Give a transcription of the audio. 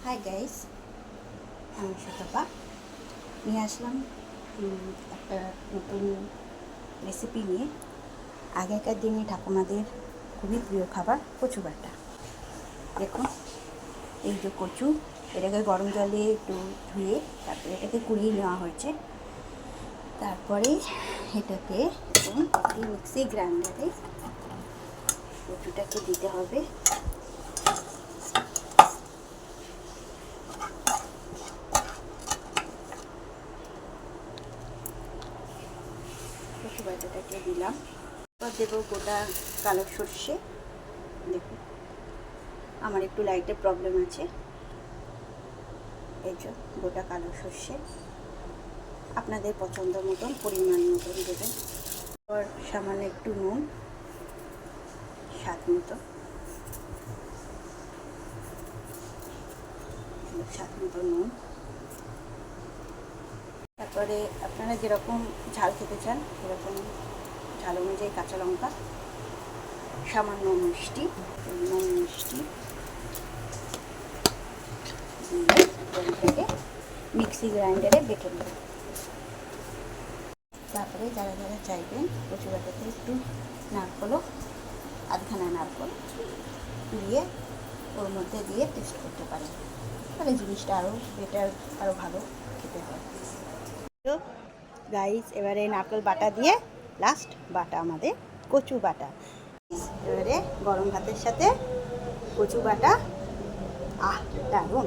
Hi guys, আমি সুতপা নিয়ে আসলাম একটা নতুন রেসিপি নিয়ে। আগেকার দিনে ঠাকুমাদের খুবই প্রিয় খাবার কচু বাটা। দেখুন, এই যে কচু, এটাকে গরম জলে একটু ধুয়ে তারপরে এটাকে কুড়িয়ে নেওয়া হয়েছে। তারপরে এটাকে মিক্সি গ্রাইন্ডারে কচুটাকে দিতে হবে। কচু বাটাটাকে দিলাম, এবার দেবো গোটা কালো সর্ষে। দেখুন, আমার একটু লাইটের প্রবলেম আছে, এই যে গোটা কালো সর্ষে আপনাদের পছন্দ মতন পরিমাণ মতন দেবেন। এবার সামান্য একটু নুন, স্বাদ মতো নুন। তারপরে আপনারা যেরকম ঝাল খেতে চান সেরকম ঝাল অনুযায়ী কাঁচা লঙ্কা, সামান্য মিষ্টি দিয়ে মিক্সি গ্রাইন্ডারে বেটে নেব। তারপরে যারা যারা চাইবেন কচু বাটাতে একটু নারকলও, আধখানা নারকল দিয়ে ওর মধ্যে দিয়ে টেস্ট করতে পারেন, তাহলে জিনিসটা আরও বেটার, আরও ভালো খেতে হয়। তো গাইস, এবারে নারকেল বাটা দিয়ে লাস্ট বাটা আমাদের কচু বাটা। এবারে গরম ভাতের সাথে কচু বাটা, দারুণ।